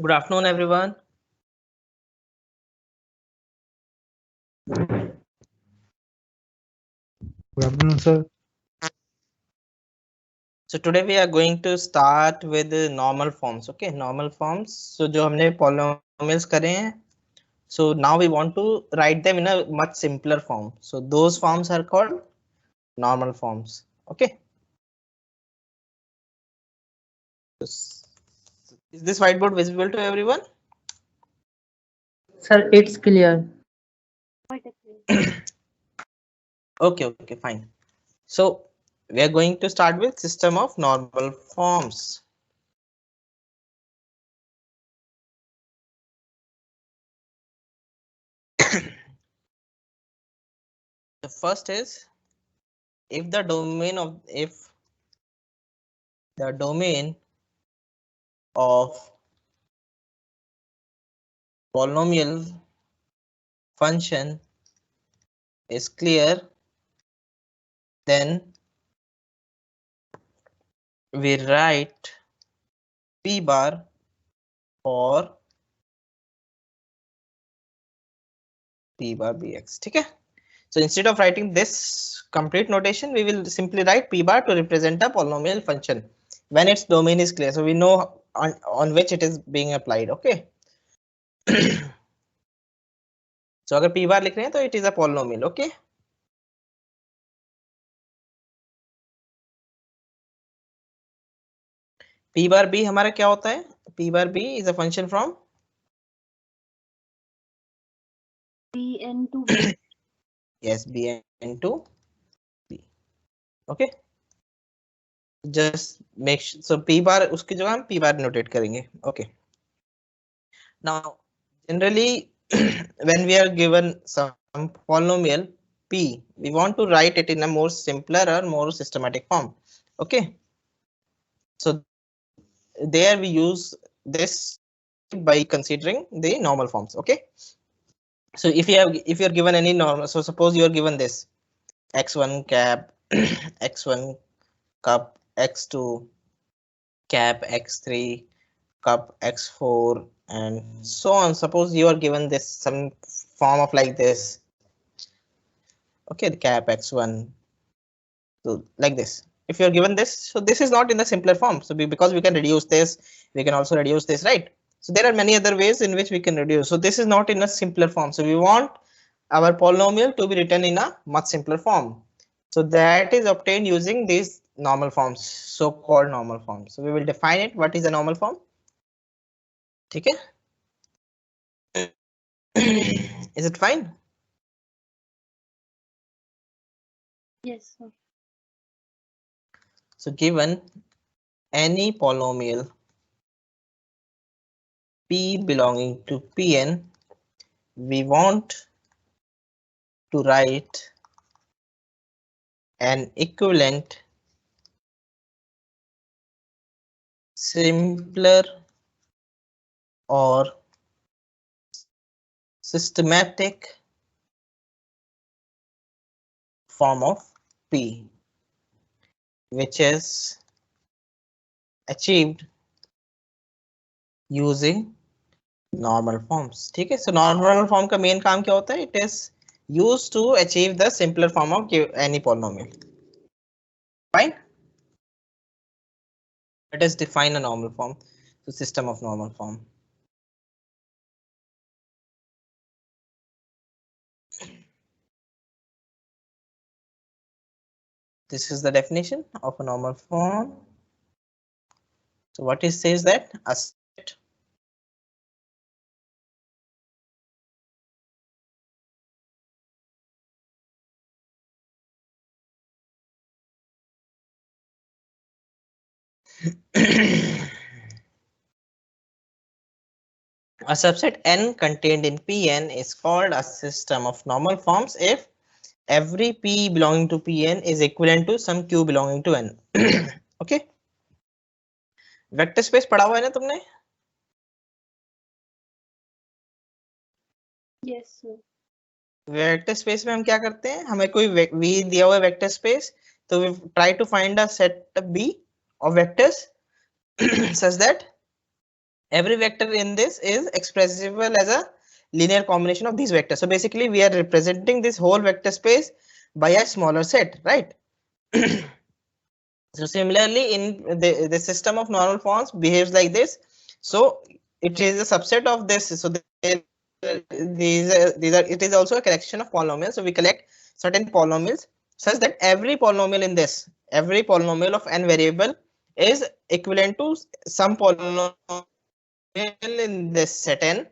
Good afternoon, everyone. Good afternoon, sir. So today we are going to start with the normal forms. Okay, normal forms. So जो हमने polynomials करे हैं, so now we want to write them in a much simpler form. So those forms are called normal forms. Okay. Is this whiteboard visible to everyone? Sir, it's clear. Okay, fine. So we are going to start with system of normal forms. The first is if the domain of polynomial function is clear, then we write p bar for p bar bx. ठीक है? So instead of writing this complete notation, we will simply write p bar to represent a polynomial function when its domain is clear. So we know on which it is being applied. Okay. So अगर p bar लिख रहे हैं तो it is a polynomial. Okay. p bar b हमारा क्या होता है? p bar b is a function from bn to b. yes bn to b. Okay. Just make sure, so p bar उसकी जगह हम p bar notate करेंगे. Okay. Now generally when we are given some polynomial p, we want to write it in a more simpler or more systematic form. Okay. So there we use this by considering the normal forms. Okay. So if you're given any normal, so suppose you are given this x1 cap x1 cup x2 cap x3 cup x4 and so on. Suppose you are given this some form of like this. Okay, the cap x1, so like this. If you're given this, so this is not in the simpler form. So because we can reduce this, we can also reduce this, right? So there are many other ways in which we can reduce. So this is not in a simpler form. So we want our polynomial to be written in a much simpler form. So that is obtained using these normal forms, so called normal forms. So we will define it. What is a normal form? Okay. Is it fine? Yes, sir. So given any polynomial p belonging to Pn, we want to write an equivalent simpler or systematic form of p, which is achieved using normal forms. ठीक है? So normal form का main काम क्या होता है? It is used to achieve the simpler form of any polynomial. Fine. Let us define a normal form. So system of normal form. This is the definition of a normal form. So what it says that a set a subset n contained in Pn is called a system of normal forms if every p belonging to Pn is equivalent to some q belonging to n. Okay. Vector space पढ़ा हुआ है ना तुमने? Yes, sir. Vector space में हम क्या करते हैं? हमें कोई v दिया हुआ है वेक्टर स्पेस, तो we try to find a set b of vectors such that every vector in this is expressible as a linear combination of these vectors. So basically we are representing this whole vector space by a smaller set, right? So similarly in the system of normal forms behaves like this. So it is a subset of this. So these are it is also a collection of polynomials. So we collect certain polynomials such that every polynomial in this, every polynomial of n variable is equivalent to some polynomial in this set n.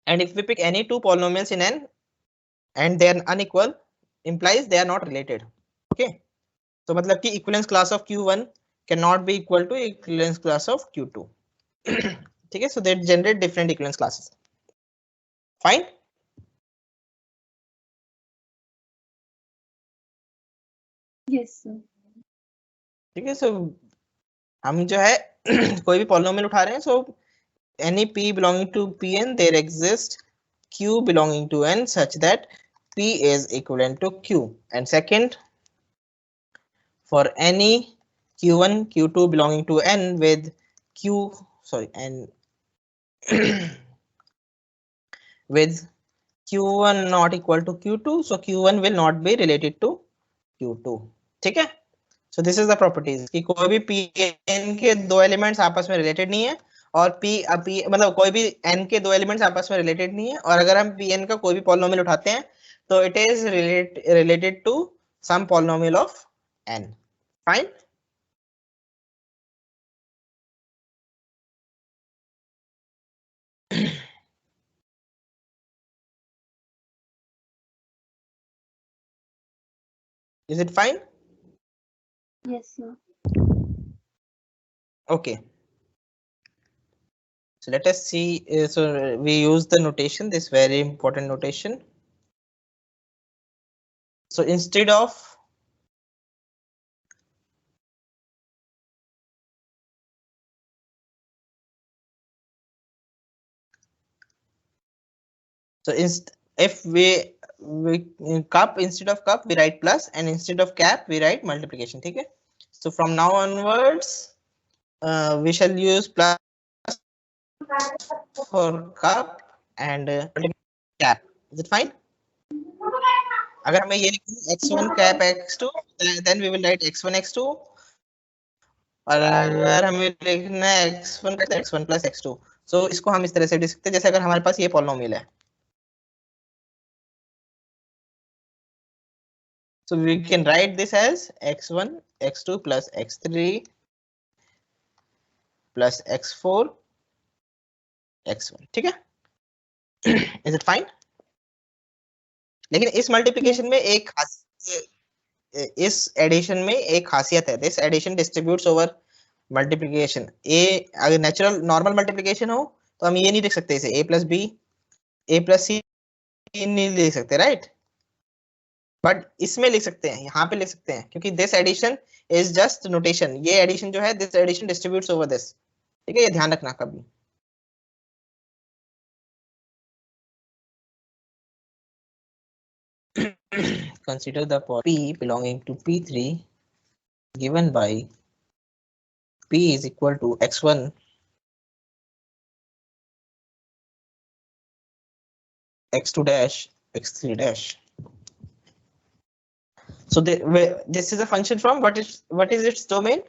And if we pick any two polynomials in n and they are unequal, implies they are not related. Okay. So मतलब कि equivalence class of Q1 cannot be equal to equivalence class of Q2. ठीक है, so they generate different equivalence classes. Fine. Yes, sir. ठीक है, so हम जो है कोई भी polynomial उठा रहे हैं, so any p belonging to Pn there exists Q belonging to n such that P is equivalent to Q. And second, for any Q1 Q2 belonging to n with Q n with Q1 not equal to Q2, so Q1 will not be related to Q2. ठीक है, so this is the properties कि कोई भी Pn के दो elements आपस में related नहीं है और P मतलब कोई भी n के दो एलिमेंट्स आपस में रिलेटेड नहीं है, और अगर हम Pn का कोई भी पॉलिनोमियल उठाते हैं तो it is related to some polynomial of n. Fine. Is it fine? Yes, sir. Okay. So let us see. So we use the notation, this very important notation. So instead of if we cup, instead of cup we write plus, and instead of cap we write multiplication. Okay. So from now onwards we shall use plus for cup and cap. Is it fine? अगर हमें ये x1 cap x2, then we will write x1 x2, और अगर हमें लिखना है x1 plus x2, so इसको हम इस तरह से लिख सकते हैं जैसे अगर हमारे पास ये पॉलिनोमियल है. So we can write this as x1 x2 plus x3 plus x4 x1. ठीक है. Is it fine? लेकिन इस मल्टीप्लिकेशन में एक इस एडिशन में एक खासियत है. This addition distributes over multiplication. अगर नेचुरल नॉर्मल मल्टीप्लिकेशन हो तो हम ये नहीं लिख सकते, इसे a plus b a plus c नहीं लिख सकते, राइट? बट इसमें लिख सकते हैं, यहाँ पे लिख सकते हैं, क्योंकि this addition is just notation. ये एडिशन जो है, this addition distributes over this. ठीक है, ये ध्यान रखना कभी. Consider the P belonging to P3 given by P is equal to x1 x2 dash x3 dash. So this is a function from what is its domain?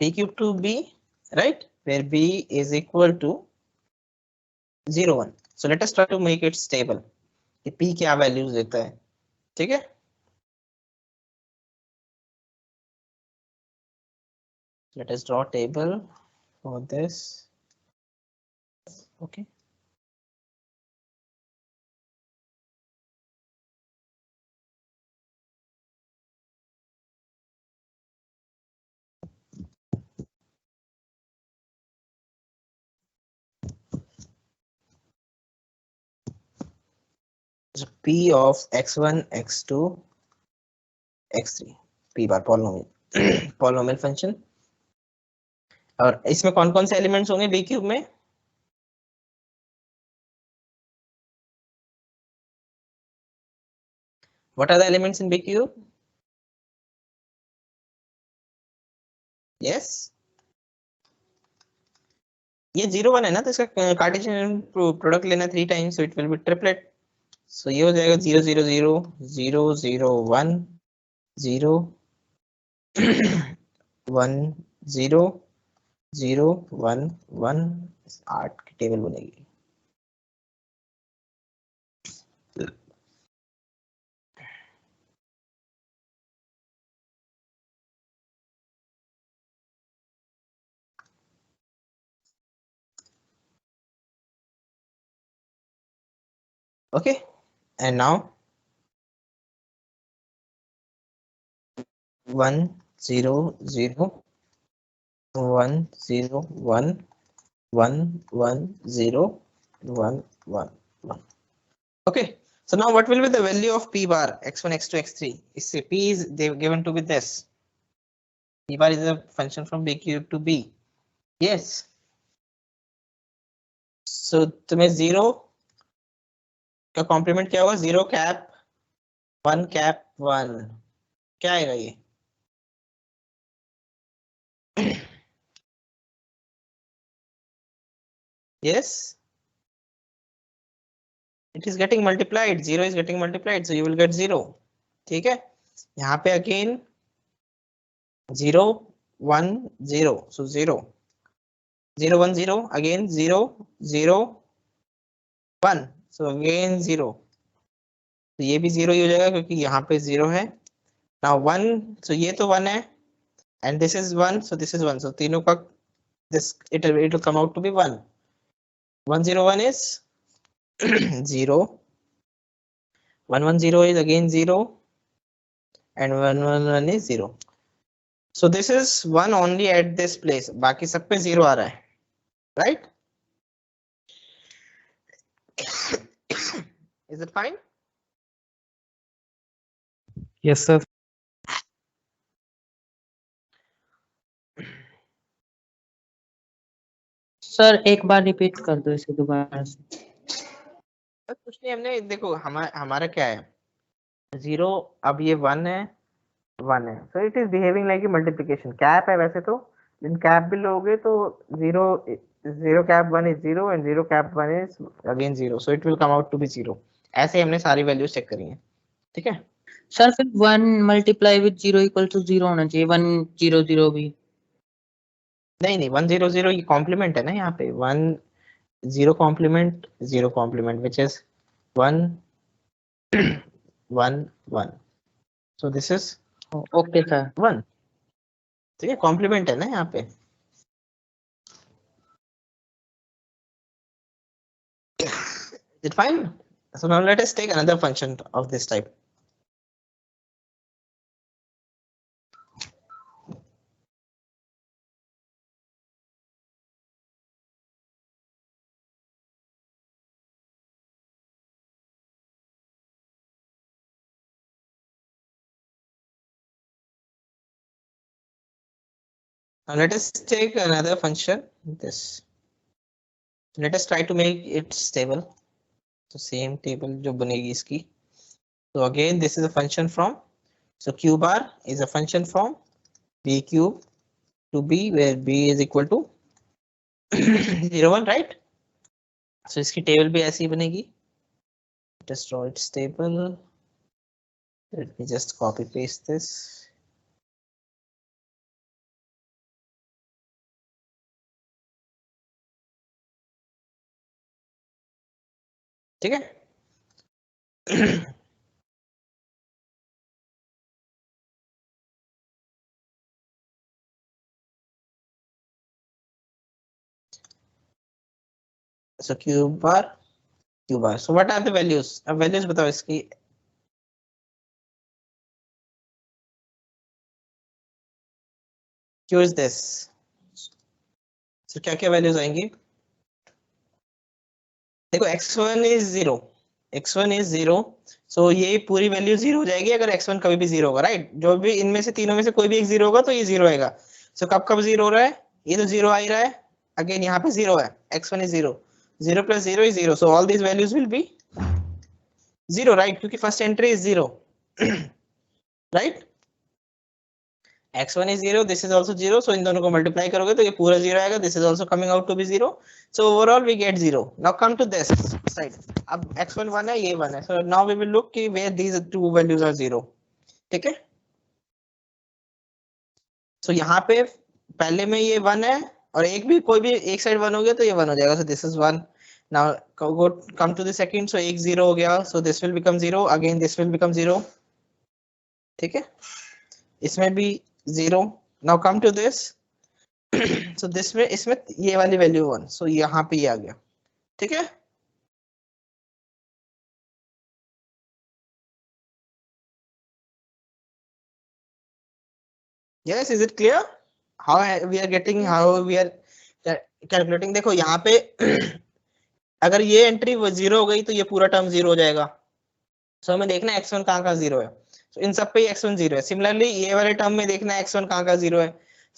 P cube to B, right? Where B is equal to 0 1. So let us try to make it stable. कि P क्या values देता है. ठीक है. Let us draw a table for this. Okay. So P of x1 x2 x3 P bar polynomial polynomial function. और इसमें कौन कौन से एलिमेंट्स होंगे B क्यूब में? What are the elements in B cube? Yes, ये 0 1 है ना, तो इसका कार्टेशियन प्रोडक्ट लेना 3 times, so it will be triplet. So ये हो जाएगा 0 0 0 0 0 1 0 1 0 0 1 1, 8 की टेबल बनेगी. Okay, and now 1 0 0 1 0 1 1 1 0 1 1 1. Okay, so now what will be the value of p bar x1 x2 x3? Is p is they given to be this. P bar is a function from B cube to B. Yes. So तुम्हें 0 का complement क्या होगा? 0 cap 1 cap 1. क्या आएगा ये? Yes, it is getting multiplied. 0 is getting multiplied, so you will get 0. ठीक है, यहाँ पे again 0 1 0, so 0 0 1 0, again 0 0 1, so again 0. तो ये भी 0 ही हो जाएगा क्योंकि यहाँ पे 0 है. Now 1, so ये तो 1 है, and this is 1, so this is 1, so तीनों का this it will come out to be 1. 1 0 1 is 0, 1 1 0 is again 0, and 1 1 1 is 0. So this is 1 only at this place, बाकी सब पे 0 आ रहा है, right? Is it fine? Yes, sir. Sir एक बार repeat कर दो इसे दोबारा से. कुछ नहीं, हमने देखो हमारा क्या है 0, अब ये 1 है 1 है, so it is behaving like a multiplication. Cap है वैसे तो, लेकिन कैप भी लोगे तो 0 0 cap 1 is 0 and 0 cap 1 is again 0, so it will come out to be 0. ऐसे हमने सारी वैल्यूज चेक करी हैं. ठीक है सर फिर 1 मल्टीप्लाई विद 0 इक्वल टू 0 होना चाहिए. 1 0 0 भी नहीं 1 0 0 ये कॉम्प्लीमेंट है ना, यहाँ पे 1 0 complement 0 complement which is 1 1 1, so this is okay sir. 1. ठीक है, कॉम्प्लीमेंट है ना यहाँ पे. Is it fine? So now let us take another function of this type. Now let us take another function, this. Let us try to make it stable. So same table जो बनेगी इसकी. So again this is a function from, so q bar is a function from b cube to b, where b is equal to 0 1, right? So इसकी table भी ऐसी बनेगी. Let us draw its table. Let me just copy paste this. ठीक है. So q bar. So what are the values? अब values बताओ इसकी. Q is this. So क्या क्या values आएंगी? देखो x1 is 0, x1 is 0, so ये पूरी वैल्यू 0 हो जाएगी अगर x1 कभी भी 0 होगा, राइट? जो भी इनमें से तीनों में से कोई भी एक 0 होगा तो ये 0 आएगा. सो कब कब 0 हो रहा है? ये तो 0 आ ही रहा है. अगेन यहाँ पे 0 है, x1 is 0, 0 plus 0 is 0, so all these values will be 0, right? क्योंकि first entry is 0. Right, x1 is 0, this is also 0, so इन दोनों को मल्टीप्लाई करोगे तो ये पूरा 0 आएगा, this is also coming out to be 0, so overall we get 0. Now come to this side, अब x1 1 है, ये 1 है, so now we will look कि where these two values are 0. ठीक है, so यहाँ पे पहले में ये 1 है और एक भी कोई भी एक साइड 1 हो गया तो ये 1 हो जाएगा, so this is 1. Now come to the second, so एक 0 हो गया, so this will become 0, again this will become 0. ठीक है, इसमें भी 0. Now come to this, so this में इसमें ये वाली वैल्यू 1, so यहाँ पे ये आ गया. ठीक है, yes, is it clear how we are getting, how we are calculating? देखो यहाँ पे अगर ये एंट्री 0 हो गई तो ये पूरा टर्म 0 हो जाएगा, so हमें देखना है x1 कहाँ 0 है, so इन सब पे x1 0 है. सिमिलरली ये वाले टर्म में देखना है x1 कहाँ 0 है,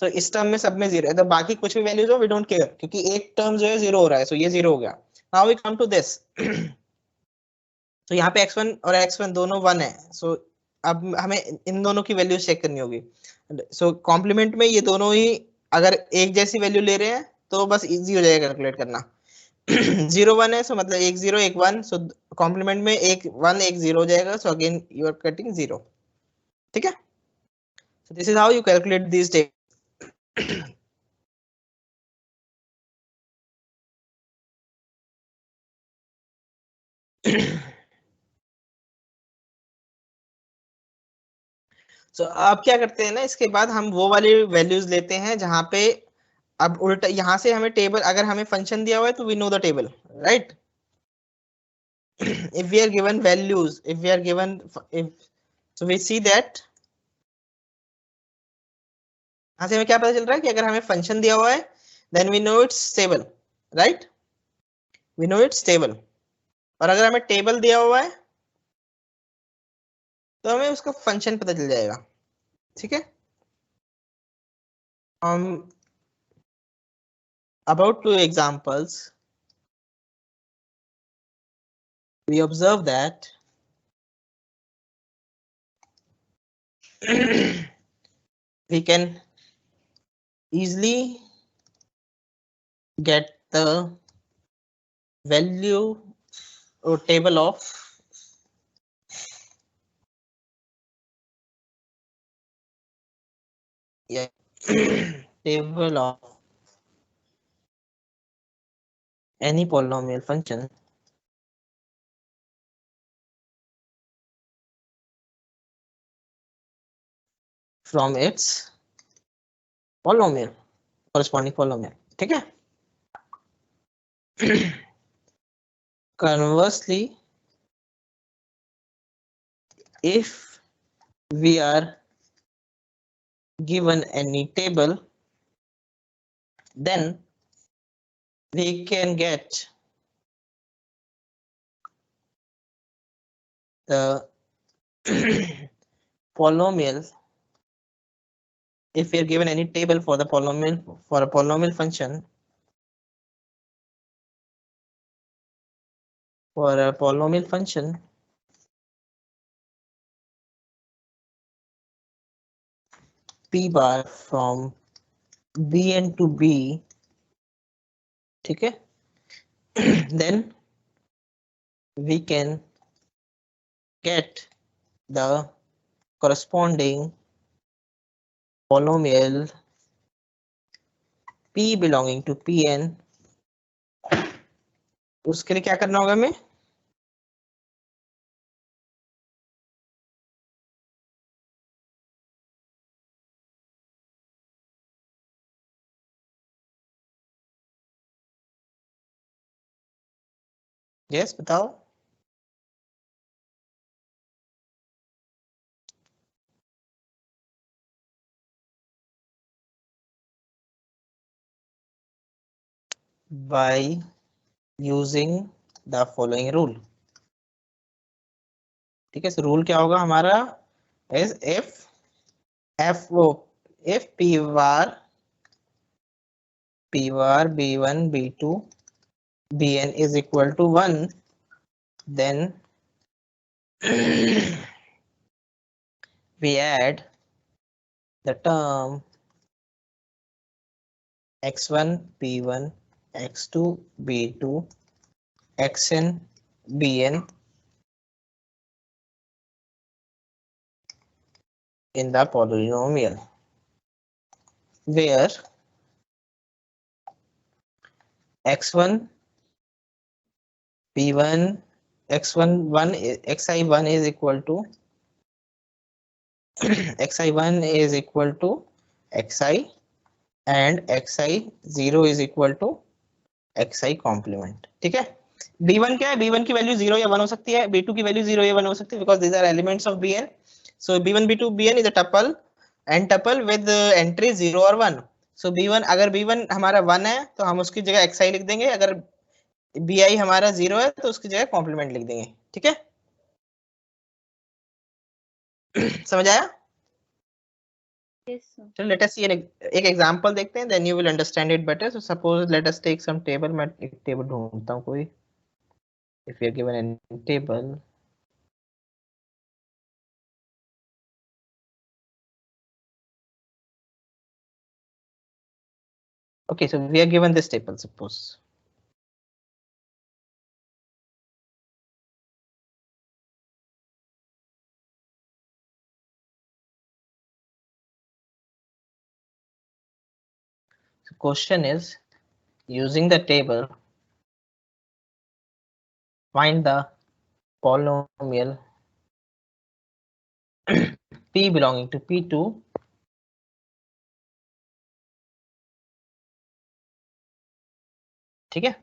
so इस टर्म में सब में 0 है, तो बाकी कुछ भी वैल्यूज हो वी डोंट केयर, क्योंकि एक टर्म जो है 0 हो रहा है, so ये 0 हो गया. Now we come to this, तो यहाँ पे x1 और x1 दोनों 1 है, so अब हमें इन दोनों की वैल्यूज चेक करनी होगी. सो कॉम्प्लीमेंट में ये दोनों ही अगर एक जैसी वैल्यू ले रहे हैं तो बस इजी हो जाएगा कैलकुलेट करना. 0 1 है, सो मतलब एक 0 एक 1, सो कॉम्प्लीमेंट में एक 1 एक 0 हो जाएगा, so again you are cutting 0. ठीक है, so this is how you calculate this day. So अब क्या करते हैं ना, इसके बाद हम वो वाली वैल्यूज लेते हैं जहां पे अब उल्टा यहां से हमें टेबल, अगर हमें फंक्शन दिया हुआ है तो we know the table, right. if we are given values, if we are given, if so we see that यहाँ से हमें क्या पता चल रहा है कि अगर हमें फंक्शन दिया हुआ है then we know it's stable, right, we know it's stable. और अगर हमें टेबल दिया हुआ है तो हमें उसका फंक्शन पता चल जाएगा. ठीक है, about 2 examples we observe that we can easily get the value or table of table of any polynomial function from its polynomial, corresponding polynomial. ठीक है, conversely if we are given any table then we can get the polynomial. If we are given any table for the polynomial, for a polynomial function, for a polynomial function p bar from bn to b, ठीक है, then we can get the corresponding polynomial p belonging to pn. उसके लिए क्या करना होगा हमें, yes बताओ. by using the following rule. ठीक है, so रूल क्या होगा हमारा, is if p bar b1 b2 bn is equal to 1, then we add the term x1 p1 x2 b2 xn bn in the polynomial, where x1 p1 x1 xi1 is equal to xi1 is equal to xi and xi0 is equal to xi complement. ठीक है, b1 क्या है, b1 की value 0 या 1 हो सकती है, b2 की वैल्यू 0 या 1 हो सकती है, because these are elements of bn. So b1 b2 bn is a tuple and tuple with entry 0 और 1. So b1 अगर b1 हमारा 1 है तो हम उसकी जगह xi लिख देंगे, अगर bi हमारा 0 है तो उसकी जगह कॉम्प्लीमेंट लिख देंगे. ठीक है, समझ आया? Yes, sir. So let us see एक एग्जांपल देखते हैं, then you will understand it better. So suppose let us take some table. मैं एक टेबल ढूंढता हूँ कोई. If we are given a table, okay, so we are given this table, suppose. So question is, using the table, find the polynomial p belonging to p2 ठीक है,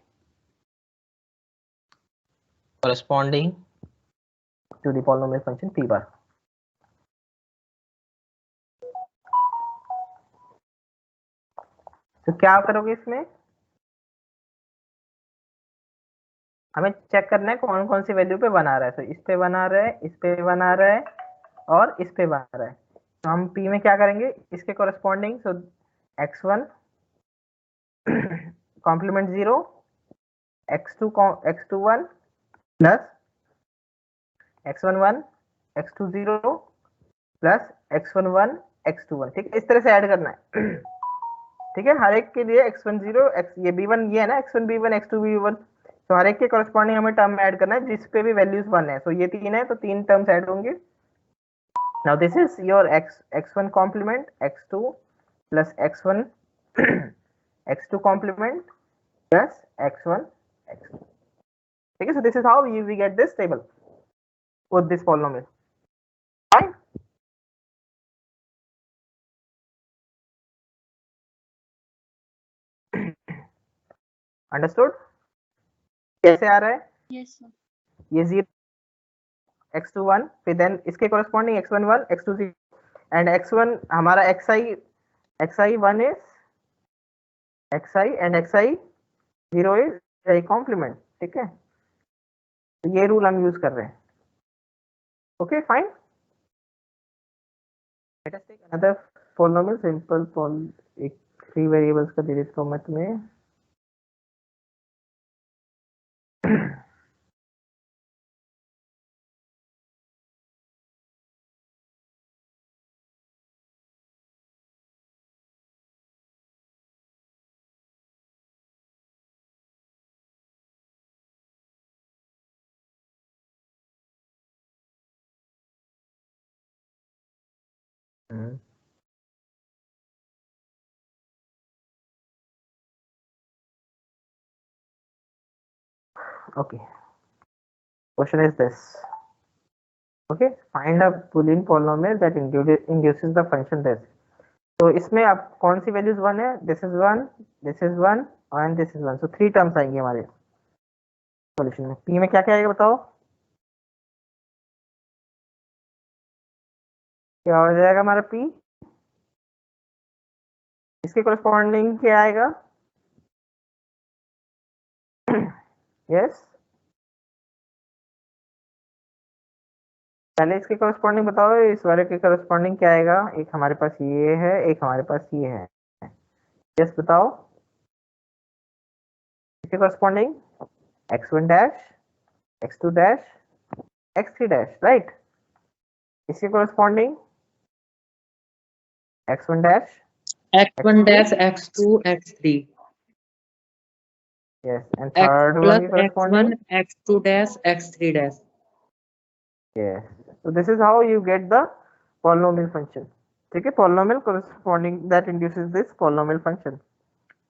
corresponding to the polynomial function p bar. तो क्या करोगे इसमें, हमें check करना है कौन कौन सी वैल्यू पे बना रहा है. तो इस पे बना रहा है, इस पे बना रहा है और इस पे बना रहा है. तो हम p में क्या करेंगे, इसके corresponding, so x1 complement 0 x21 plus x11 x20 plus x11 x21. ठीक है, इस तरह से ऐड करना है. ठीक है, हर एक के लिए x10 x ये b1 ये है ना, x1 b1 x2 b1, तो हर एक के कॉरेस्पॉन्डिंग हमें टर्म ऐड करना है जिस पे भी वैल्यूज 1 है. सो ये 3 है तो 3 टर्म्स ऐड होंगे. Now this is your x1 complement x2 plus x1 x2 complement plus x1 x2. ठीक है, so this is how we get this table with this polynomial. Fine, understood? कैसे आ रहा है? Yes, sir. ये 0 x21 फिर then इसके corresponding x11 x20 and x1 हमारा xi1 is xi and xi0 is a complement. ठीक है, तो ये रूल हम यूज कर रहे हैं. Okay fine, let us take another polynomial simple एक 3 वेरिएबल्स का दे देता हूं मैं तुम्हें. Okay, question is this. Okay, find a Boolean polynomial that induces the function this. तो इसमें अब कौन सी वैल्यूज 1 है, this is 1 this is 1 and this is 1. So 3 terms आएंगे हमारे सॉल्यूशन में. p में क्या क्या आएगा बताओ, क्या हो जाएगा हमारा p, इसके कॉरेस्पॉन्डिंग क्या आएगा, यस पहले इसके कॉरेस्पॉन्डिंग बताओ, इस वाले के कॉरेस्पॉन्डिंग क्या आएगा. एक हमारे पास ये है, एक हमारे पास ये है. यस बताओ, इसके corresponding x1 dash x2 dash x3 dash, right. इसके corresponding x1 dash x1 dash x2 x3 yes, and x third plus one is corresponding x1 x2 dash x3 dash. yes. So this is how you get the polynomial function. ठीक है, polynomial corresponding that induces this polynomial function.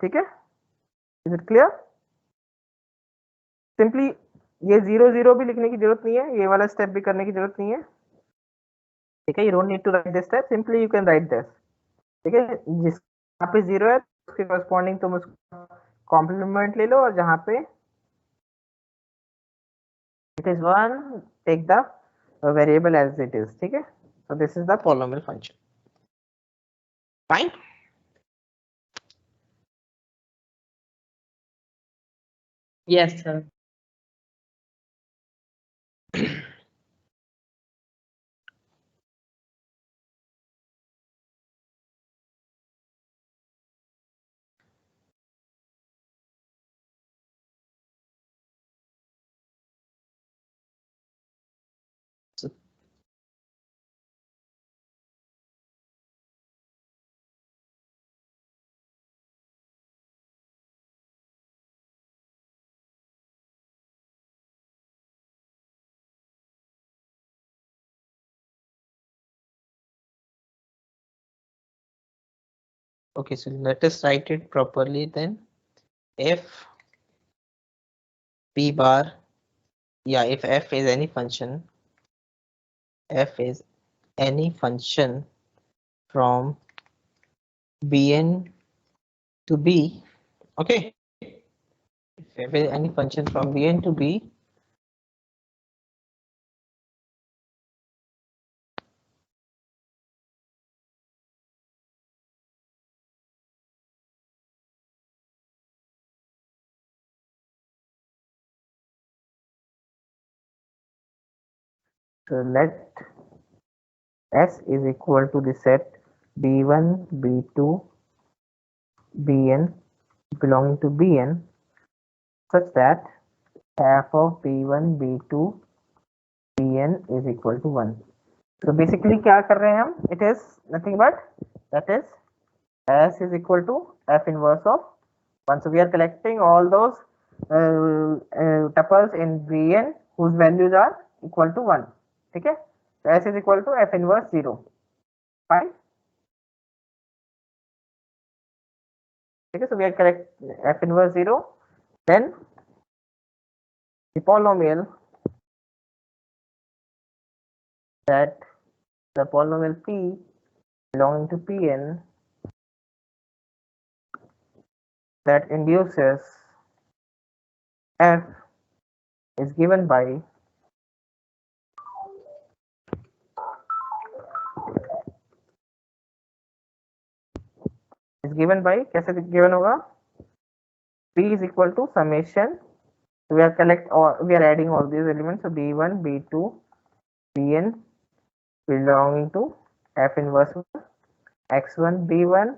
ठीक है, is it clear? Simply ये 0 0 भी लिखने की जरूरत नहीं है, ये वाला स्टेप भी करने की जरूरत नहीं है. ठीक है, you don't need to write this step, simply you can write this. ठीक है, जिस यहाँ पे 0 है उसके corresponding तुम उसका कॉम्प्लीमेंट ले लो, और जहाँ पे it is 1 take the variable as it is. ठीक है, so this is the polynomial function. Fine. Yes sir. Okay, so let us write it properly then. If p bar, yeah, if f is any function, f is any function from Bn to B, okay, if f is any function from Bn to B, so let S is equal to the set B1, B2, Bn belonging to Bn such that f of B1, B2, Bn is equal to 1. So basically क्या कर रहे हैं हम? It is nothing but that is S is equal to f inverse of 1. So we are collecting all those tuples in Bn whose values are equal to 1. ठीक है? So S is equal to f inverse 0. Fine. Okay, so we are correct f inverse 0. Then the polynomial that the polynomial p belonging to Pn that induces f is given by कैसे given होगा? p is equal to summation. So we are adding all these elements. So b1, b2, bn belonging to f inverse x1 b1,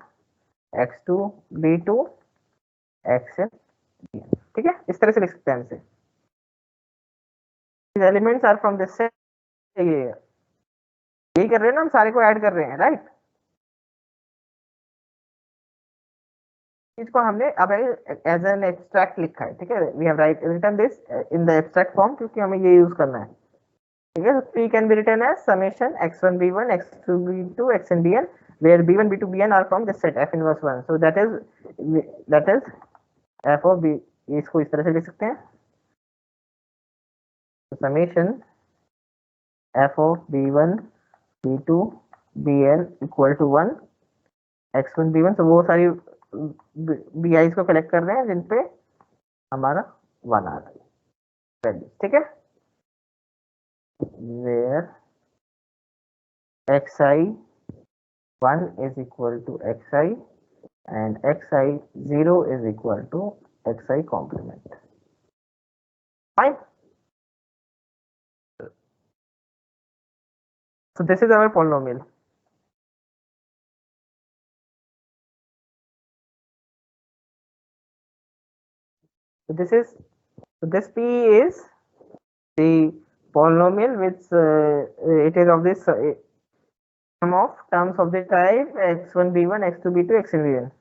x2 b2, xn bn. ठीक है, इस तरह से लिख सकते हैं इसे. These elements are from this set. यही कर रहे हैं ना, हम सारे को ऐड कर रहे हैं, राइट? इसको हमने अब एज एन एब्स्ट्रैक्ट लिखा है. ठीक है, we have written this in the abstract form क्योंकि हमें ये यूज करना है. ठीक है, p can be written as summation x1 b1 x2 b2 xn bn where b1 b2 bn are from the set f inverse 1. So that is f of b. इसको इस तरह से लिख सकते हैं. summation f of b1 b2 bn equal to 1 x1 b1. so वो सारी बीआईज को कलेक्ट कर रहे हैं जिन पे हमारा 1 आ रहा है वैल्यू. ठीक है, where xi1 is equal to xi and xi0 is equal to xi complement. Fine. So this is our polynomial. So this p is the polynomial which it is of this sum of terms of the type x1 b1 x2 b2 xn bn.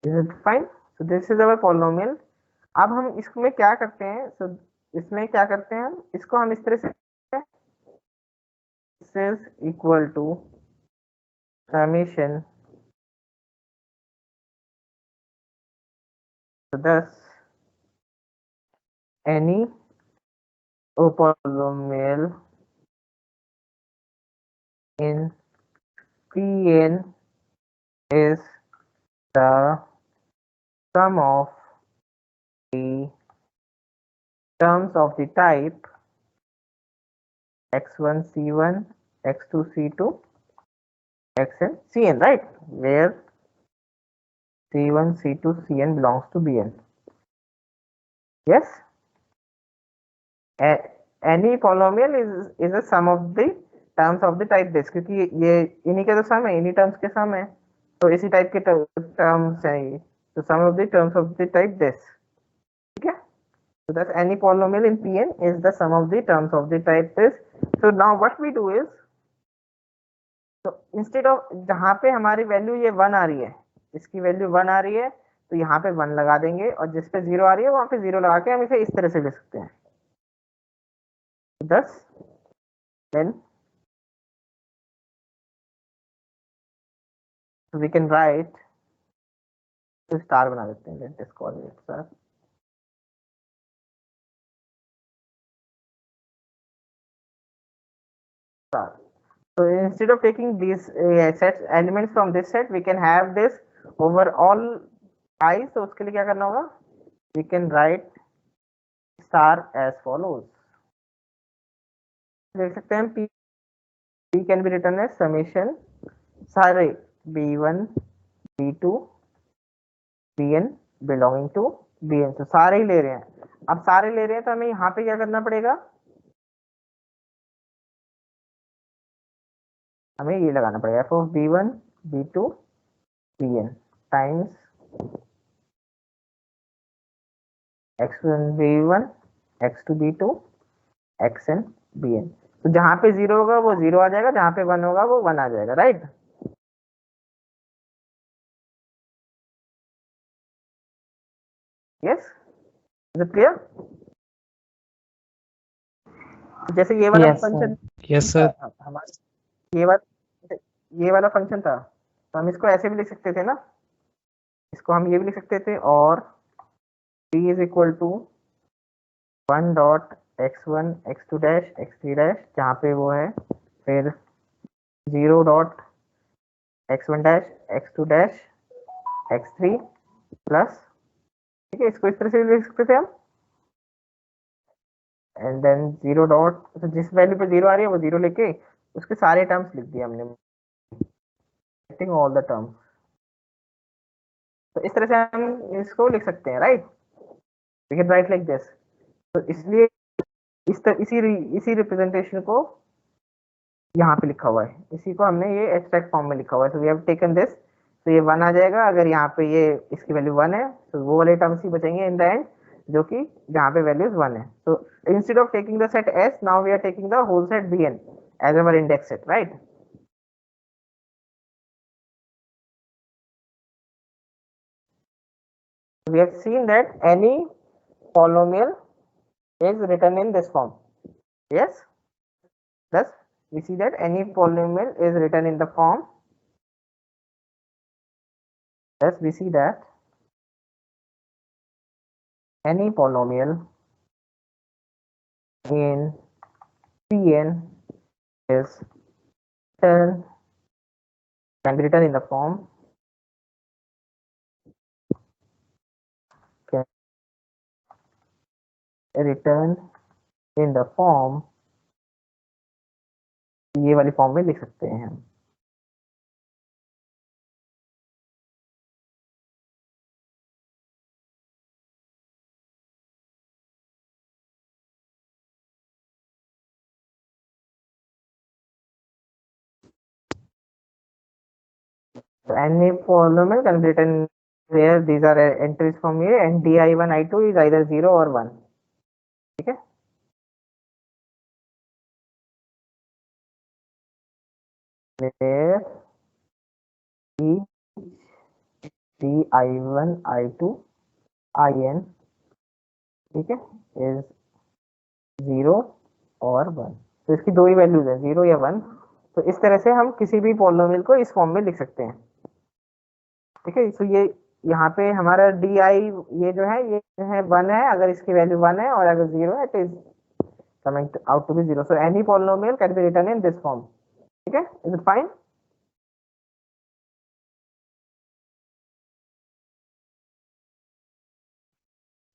Is it fine? So this is our polynomial. अब हम इसमें क्या करते हैं? So इसमें क्या करते हैं हम? इसको हम इस तरह से this is equal to summation. So thus any polynomial in Pn is the sum of the terms of the type x1 c1 x2 c2 xn cn, right, where c1 c2 cn belongs to bn. Yes, any polynomial is a sum of the terms of the type this, क्योंकि ये इन्हीं के तो सम है, इन्हीं terms के सम है, तो इसी टाइप के टर्म्स हैं ये, तो sum of the terms of the type this. ठीक है, so that any polynomial in Pn is the sum of the terms of the type this. So now what we do is, तो instead of जहाँ पे हमारी value ये 1 आ रही है, इसकी वैल्यू 1 आ रही है, तो यहाँ पे 1 लगा देंगे, और जिस पे 0 आ रही है वहां पे 0 लगा के हम इसे इस तरह से लिख सकते हैं. 10 then we can write, तो स्टार बना देते हैं, let us call it star. So instead of taking these sets elements from this set, we can have this over all I. So उसके लिए क्या करना होगा? We can write star as follows. देख सकते हैं P can be written as summation सारे B1 B2 Bn belonging to Bn. तो सारे ही ले रहे हैं. अब सारे ले रहे हैं तो हमें यहाँ पे क्या करना पड़ेगा? हमें ये लगाना पड़ेगा f of b1 b2 bn times x1 b1 x2 b2 xn bn. तो जहां पे 0 होगा वो 0 आ जाएगा, जहां पे 1 होगा वो 1 आ जाएगा, right. Yes, is it clear? जैसे ये वाला फंक्शन, यस सर, हमारा ये वाला फंक्शन था, तो हम इसको ऐसे भी लिख सकते थे ना, इसको हम ये भी लिख सकते थे, और p is equal to 1 dot x1 x2 dash x3 dash, जहाँ पे वो है, फिर 0 dot x1 dash x2 dash x3 plus, ठीक है, इसको इस तरह से लिख सकते थे हम, एंड देन 0 डॉट, तो जिस वैल्यू पे 0 आ रही है वो 0 लेके उसके सारे टर्म्स लिख दिए हमने, ऑल द टर्म्स. तो इस तरह से हम इसको लिख सकते हैं, right. We can write like this. तो इसलिए इसी रिप्रेजेंटेशन को यहाँ पे लिखा हुआ है, इसी को हमने ये एब्स्ट्रैक्ट फॉर्म में लिखा हुआ है. So we have taken this, तो ये 1 आ जाएगा. अगर यहाँ पे ये इसकी वैल्यू 1 है तो वो वाले टर्म्स ही बचेंगे इन द एंड, जो कि जहाँ पे वैल्यूज 1 है. तो instead of taking the set S, now we are taking the whole set Bn as our index set, right. We have seen that any polynomial is written in this form. Yes, thus we see that any polynomial is written in the form. Thus we see that any polynomial in Pn is can be written in the form return in the form, ये वाली form में लिख सकते हैं हम। So any polynomial can be written where these are entries from A and di1 i2 is either 0 or 1, ठीक है। Where di1 i2 in, ठीक है, is 0 और 1, तो इसकी दो ही वैल्यूज है 0 या 1। तो इस तरह से हम किसी भी पॉलिनोमियल को इस फॉर्म में लिख सकते हैं, ठीक है। तो ये यहाँ पे हमारा डी आई ये जो है ये है 1 है, अगर इसकी वैल्यू 1 है, और अगर 0 है तो is coming out to be 0। So any polynomial can be written in this form, ठीक है। Is it fine?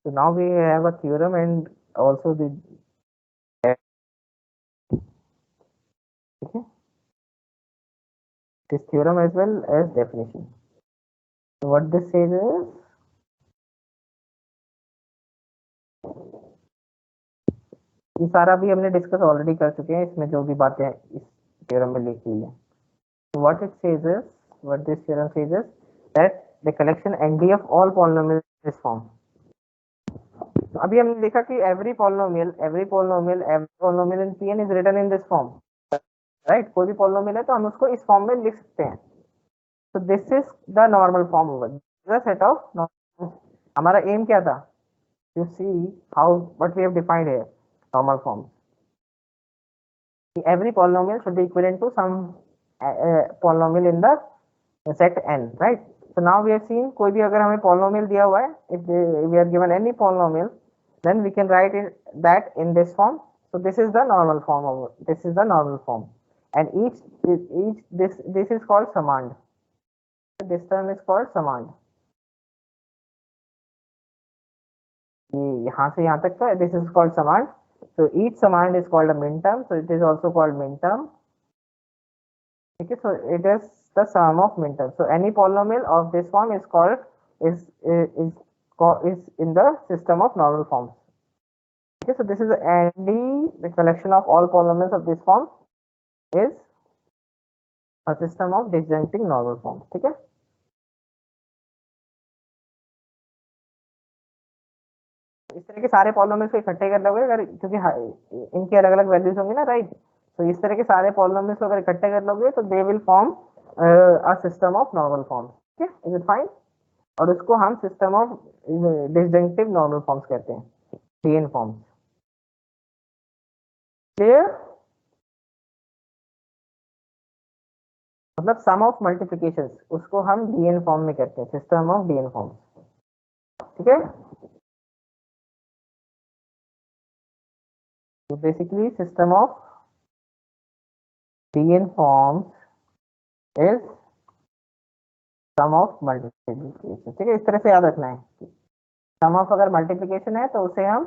So now we have a theorem and also the, okay, this theorem as well as definition. So what this says is ये सारा भी हमने discuss already कर चुके हैं, इसमें जो भी बातें इस थ्योरम में लिखी हुई है। So what it says is, what this theorem says is that the collection ND of all polynomials is formed. तो अभी हमने देखा कि every polynomial in Pn is written in this form, right? कोई भी polynomial है तो हम उसको इस फॉर्म में लिख सकते हैं। So this is the normal form over the set of normal. हमारा aim क्या था? You see how what we have defined here, normal form. Every polynomial should be equivalent to some polynomial in the set n, right? So now we have seen कोई भी अगर हमें polynomial दिया हुआ है, if we are given any polynomial, then we can write it that in this form. So this is the normal form of this is the normal form, and this is called summand. This term is called summand. ये यहाँ से यहाँ तक का this is called summand. So each summand is called a minterm. So it is also called minterm. Okay, so it is the sum of minterms. So any polynomial of this form is called is in the system of normal forms. Okay, so this is the collection of all polynomials of this form is a system of disjunctive normal forms. ठीक है, इस तरह के सारे polynomials को इकट्ठे कर लोगे अगर, क्योंकि इनके अलग अलग वैल्यूज होंगे ना, राइट। तो इस तरह के सारे पॉलिनोमियल्स को अगर इकट्ठे कर लोगे तो they will form a system of normal forms, ठीक है। Is it fine? और उसको हम सिस्टम ऑफ डिसजंक्टिव नॉर्मल फॉर्म्स कहते हैं, डीएन फॉर्म्स। क्लियर? मतलब सम ऑफ मल्टीप्लिकेशंस उसको हम डीएन फॉर्म में कहते हैं, सिस्टम ऑफ डीएन फॉर्म्स, ठीक है। तो basically system of DN forms is sum of multiplication, ठीक है। इस तरह से याद रखना है, सम ऑफ अगर मल्टीप्लिकेशन है तो उसे हम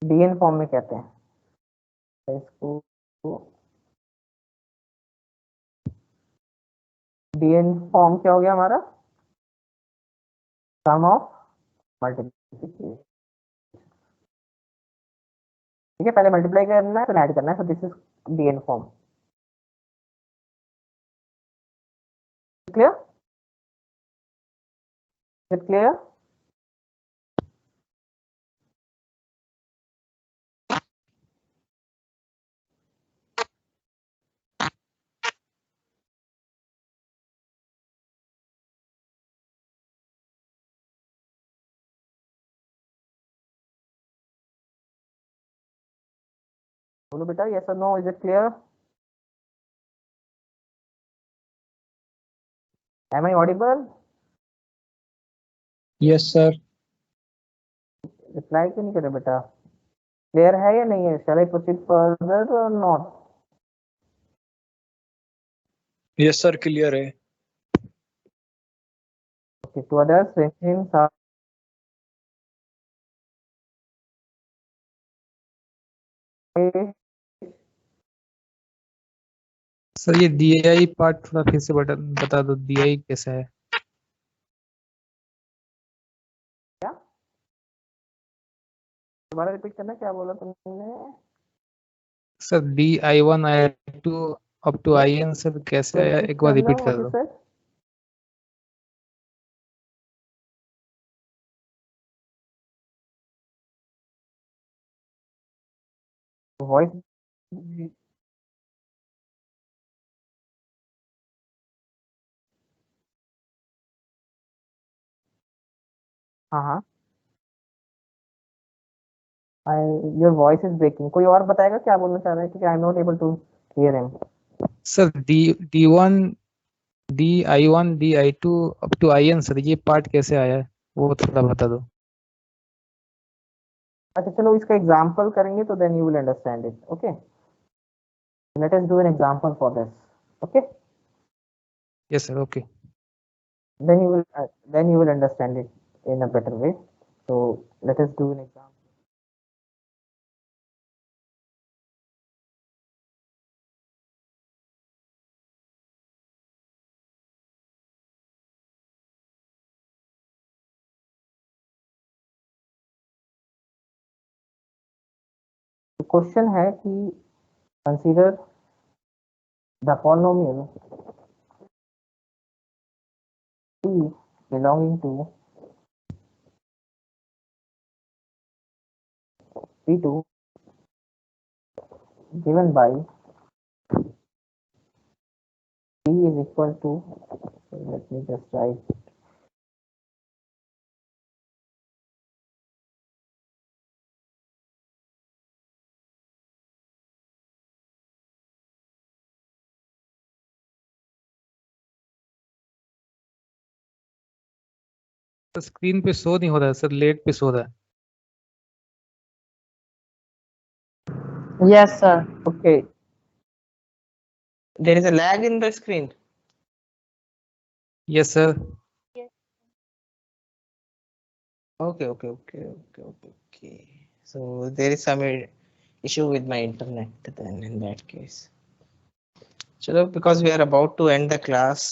डीएन फॉर्म में कहते हैं। इसको डीएन फॉर्म क्या हो गया हमारा? सम ऑफ मल्टीप्लिकेशन, ठीक है। पहले मल्टीप्लाई करना है फिर ऐड करना है, so this is DN form. Clear? Is it clear? बोलो बेटा, यस और no, is it clear? Am I audible? Yes sir. Reply क्यों नहीं करे बेटा? क्लियर है या नहीं है? शैल आई प्रोसीड फर्दर और नॉट? यस सर, क्लियर है। ओके, टू अदर्स सर ये DI पार्ट थोड़ा फिर से बता दो, DI कैसा है? क्या दोबारा रिपीट करना, क्या बोला तुमने? Sir DI1 I2 up to IN sir कैसे आया, एक बार रिपीट कर दो। वॉइस हाँ हाँ, योर वॉइस इज ब्रेकिंग। कोई और बताएगा क्या बोलना चाह रहा है, क्योंकि I am not able to hear him. Sir D1 DI1 DI2 up to IN sir ये पार्ट कैसे आया है वो थोड़ा बता दो। अच्छा चलो इसका एग्जांपल करेंगे तो then you will understand it. Okay, let us do an example for this. Okay, yes sir, okay. then you will understand it in a better way. So let us do an example. The question है कि consider the polynomial p belonging to p2 given by p is equal to, so let me just write तो screen पे show नहीं हो रहा है sir, late पे show रहा है। Yes, sir. okay, there is a lag in the screen. Yes sir. Okay, so there is some issue with my internet then in that case. चलो, because we are about to end the class.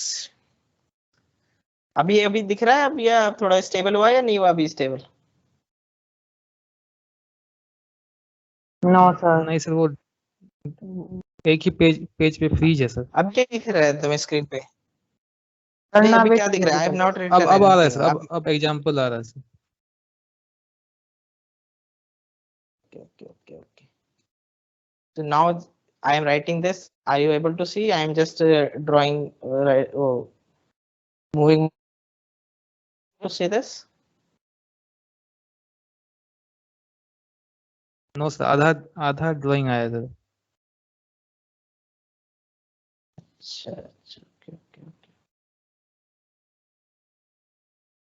अभी दिख रहा है, अभी या थोड़ा stable हुआ या नहीं हुआ अभी स्टेबल? No, sir. नहीं सर, वो एक ही पेज पे फ्रीज है सर। अब क्या दिख रहा है तुम्हें स्क्रीन पे? Sir, नहीं, now अभी wait क्या दिख रहा है? आई हैव नॉट अब रिटन आ रहा है एनीथिंग। सर, अब एग्जांपल आ रहा है sir. Okay. So now I am writing this. Are you able to see? I am just drawing, moving to see this. No sir, आधा ड्राइंग आया sir.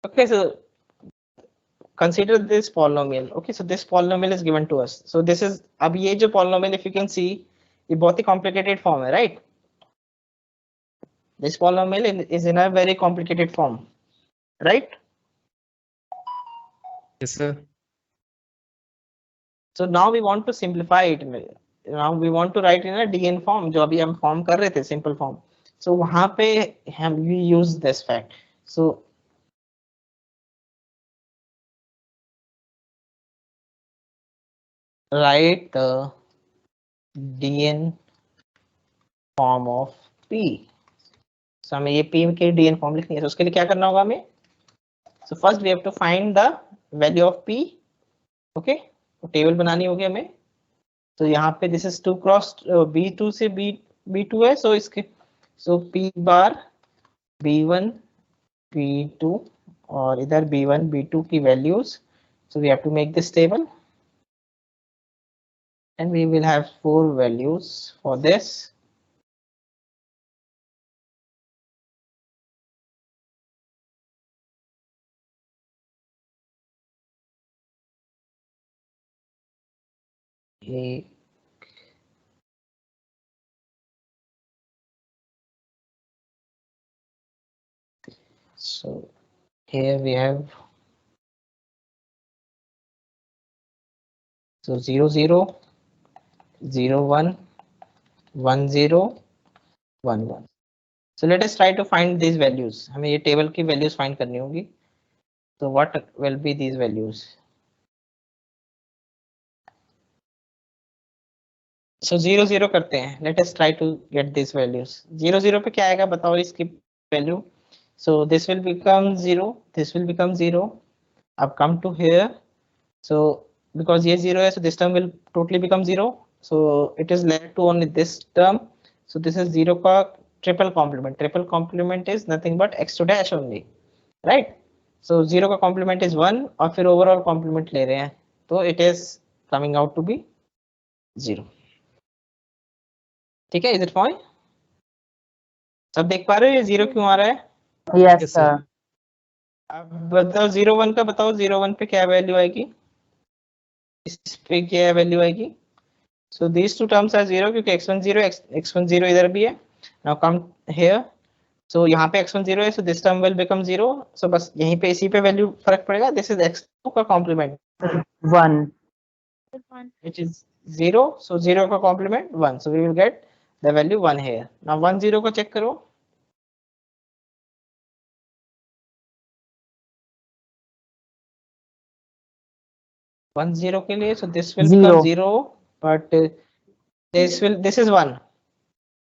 Okay, so consider this polynomial. Okay, so this polynomial is given to us. So this is, अब ये जो polynomial, if you can see, ये बहुत ही complicated form है, right? This polynomial is in a very complicated form, right? Yes sir. So now we want to simplify it. Now we want to write in a dn form, जो अभी हम form कर रहे थे, simple form. So वहाँ पे हम we use this fact. So write the dn form of p. So हमें ये p के dn form लिखनी है। तो उसके लिए क्या करना होगा हमें? So first we have to find the value of p. Okay, तो टेबल बनानी होगी हमें। तो यहाँ पे this is 2 cross b2 से b2 है। So इसके p बार b1 b2 और इधर b1 b2 की values. So we have to make this table and we will have 4 values for this. So here we have 0 0 0 1 1 0 1 1. So let us try to find these values. हमें ये table की values find करनी होगी. So what will be these values? So 0 0 करते हैं. Let us try to get these values. 0 0 पे क्या आएगा बताओ इसकी value. So this will become 0. This will become 0. अब come to here. So because ये 0 है, so this term will totally become 0. So it is left to only this term. So this is 0 का triple complement. Triple complement is nothing but x to dash only, right? So 0 का complement is 1 और फिर overall complement ले रहे हैं, तो it is coming out to be 0. ठीक है, is it fine? सब देख पा रहे हो ये 0 क्यों आ रहा है? Yes, Yes, sir. sir. अब बताओ 0 1 का बताओ, 0 1 पे क्या वैल्यू आएगी, इस पे क्या वैल्यू आएगी? So these two terms are 0 क्योंकि x1 0 x1 0 इधर भी है. Now come here. So यहाँ पे x1 0 है, so this term will become 0. So बस यहीं पे इसी पे वैल्यू फर्क पड़ेगा. This is x2 का complement, 1. which is 0. So 0 का complement 1. So we will get the value 1 here. Now 1 0 को check करो. One zero के लिए, so this will become 0, but this is 1.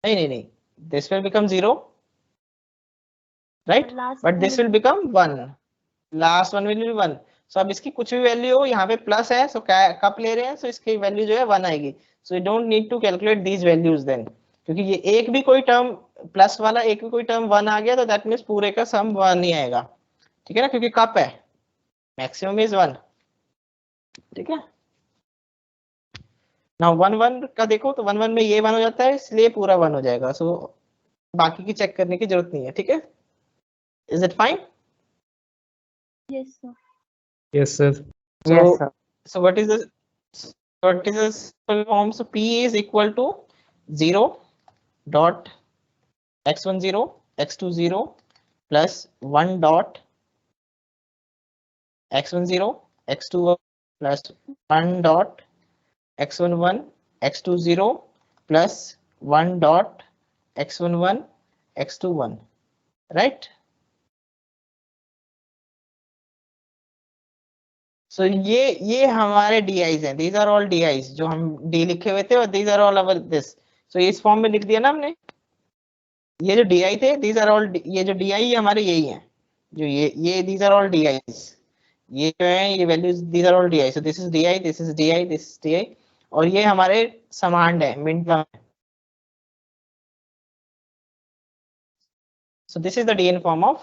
नहीं, this will become 0, right? But this will become 1. Last one will be 1. So अब इसकी कुछ भी value हो, यहाँ पे प्लस है, so कप ले रहे हैं, so इसकी वैल्यू जो है 1 आएगी. So you don't need to calculate these values then, क्योंकि ये एक भी कोई टर्म प्लस वाला एक भी कोई टर्म 1 आ गया तो दैट मीन्स पूरे का सम 1 ही आएगा. ठीक है ना, क्योंकि कप है, मैक्सिमम इज 1. ठीक है. नाउ 1 1 का देखो तो 1 1 में ये 1 हो जाता है, इसलिए पूरा 1 हो जाएगा. सो बाकी की चेक करने की जरूरत नहीं है. ठीक है, is it fine? Yes, sir. Yes, sir. Yes, sir. So what is the simple form? So p is equal to 0 dot x1 0 x2 0 plus 1 dot x1 0 x2 1 plus 1 dot x1 1 x2 0 plus 1 dot x1 1 x2 1, right? So ये हमारे DIs हैं. These are all DIs जो हम D लिखे हुए थे, और these are all our this. So इस फॉर्म में लिख दिया ना हमने. ये जो DI थे, these are all, ये जो DI हमारे यही हैं, जो ये these are all DIs. ये जो है ये values, these are all DI. So this is DI, this is DI, this is DI, और ये हमारे समांड है, min term. So this is the DN form of.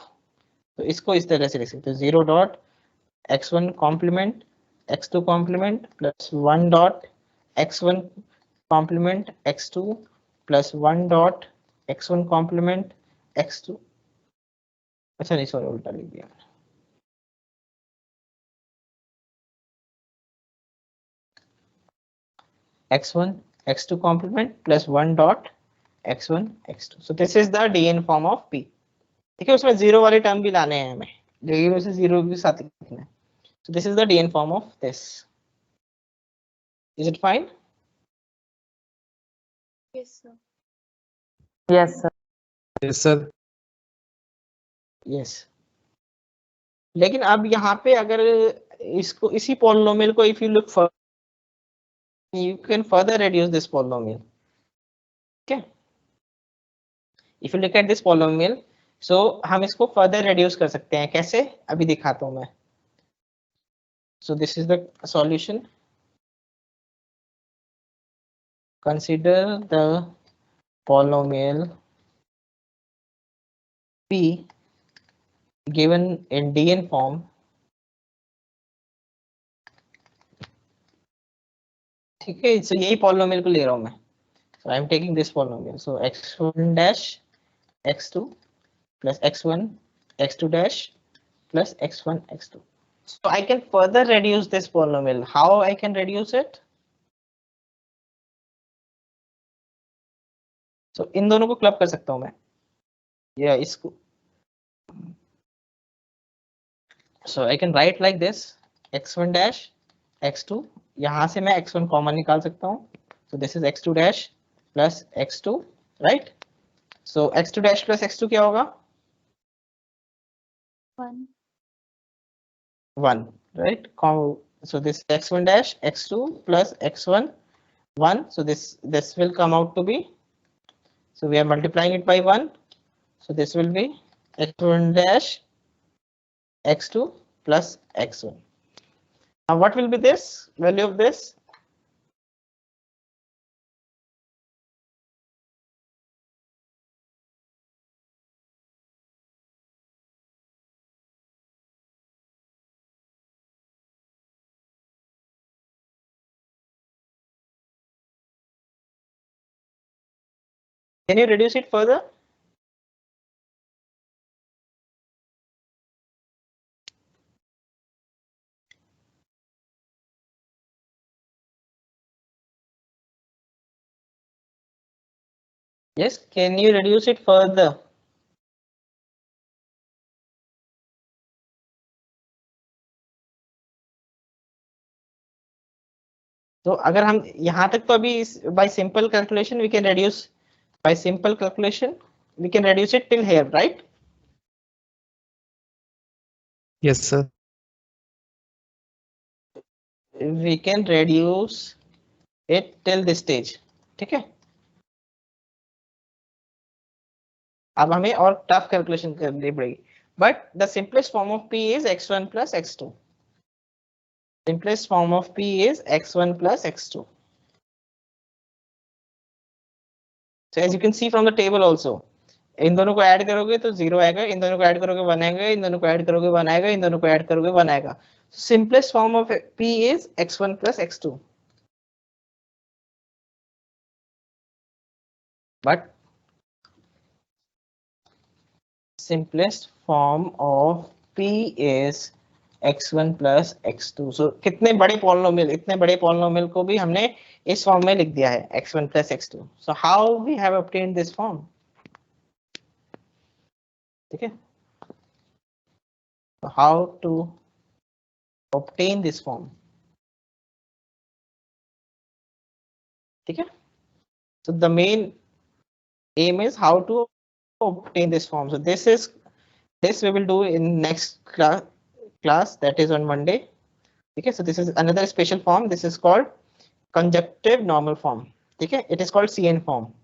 तो इसको इस तरह से लिख सकते हैं, 0 dot x1 complement x2 complement plus 1 dot x1 complement x2 plus 1 dot x1 complement x2. अच्छा नहीं, सॉरी उल्टा लिख दिया. x1 x2 complement plus 1 dot x1 x2. So this is the DN form of P. ठीक है, उसमें 0 वाले term भी लाने हैं हमें, लेकिन उसे 0 के साथ लिखना है. So this is the DN form of this. Is it fine? Yes, sir. Yes, sir. Yes, sir. Yes. लेकिन अब यहाँ पे अगर इसको इसी polynomial को if you look for, you can further reduce this polynomial. Okay. If you look at this polynomial, so हम इसको further reduce कर सकते हैं. कैसे, अभी दिखाता हूँ मैं. So this is the solution. Consider the polynomial P given in DN form ठीक है. So यही polynomial को ले रहा हूँ मैं. So I am taking this polynomial. So x1 dash x2 plus x1 x2 dash plus x1 x2. So I can further reduce this polynomial. How I can reduce it? So इन दोनों को club कर सकता हूँ मैं, या इसको. So I can write like this, x1 dash x2. यहाँ से मैं x1 कॉमन निकाल सकता हूँ. So this is x2 dash plus x2, right? So x2 dash plus x2 क्या होगा? 1. 1, right? So this x1 dash x2 plus x1 1. So this will come out to be, so we are multiplying it by 1. So this will be x1 dash x2 plus x1. Now what will be this value of this? Can you reduce it further? Yes, can you reduce it further? तो अगर हम यहाँ तक तो अभी by simple calculation we can reduce, by simple calculation we can reduce it till here, right? Yes sir. We can reduce it till this stage. ठीक है, अब हमें और टफ कैलकुलेशन करनी पड़ेगी. But the simplest form of P is x1 plus x2. Simplest form of P is x1 plus x2. So as you can see from the table also, इन दोनों को add करोगे तो 0 आएगा, इन दोनों को ऐड करोगे 1 आएगा, इन दोनों को ऐड करोगे 1 आएगा, इन दोनों को ऐड करोगे 1 आएगा. Simplest form of P is x1 plus x2. But simplest form of P is x1 plus x2. So कितने बड़े पॉलिनोमियल, इतने बड़े पॉलिनोमियल को भी हमने इस फॉर्म में लिख दिया है x1 plus x2. So how we have obtained this form? ठीक है, so how to obtain this form? ठीक है, so the main aim is how to obtain this form. So this we will do in next class, that is on Monday. Okay, so this is another special form. This is called conjunctive normal form. Okay, it is called CN form.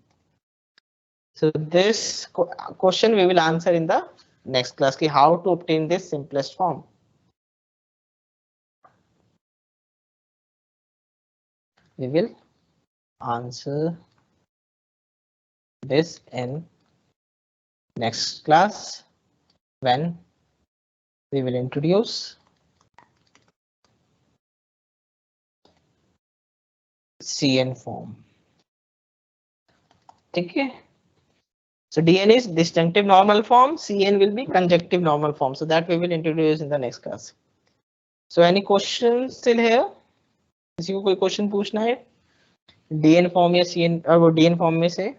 So this question we will answer in the next class. Ki how to obtain this simplest form. We will answer this in next class when we will introduce CN form. Okay, so DN is disjunctive normal form, CN will be conjunctive normal form. So that we will introduce in the next class. So any questions still here? किसी को कोई question पूछना है DN form या CN, वो DN form में से?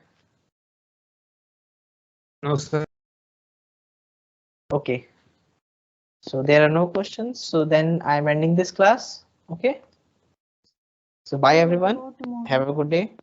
No sir. Okay, so there are no questions, so then I am ending this class. Okay, so bye everyone, have a good day.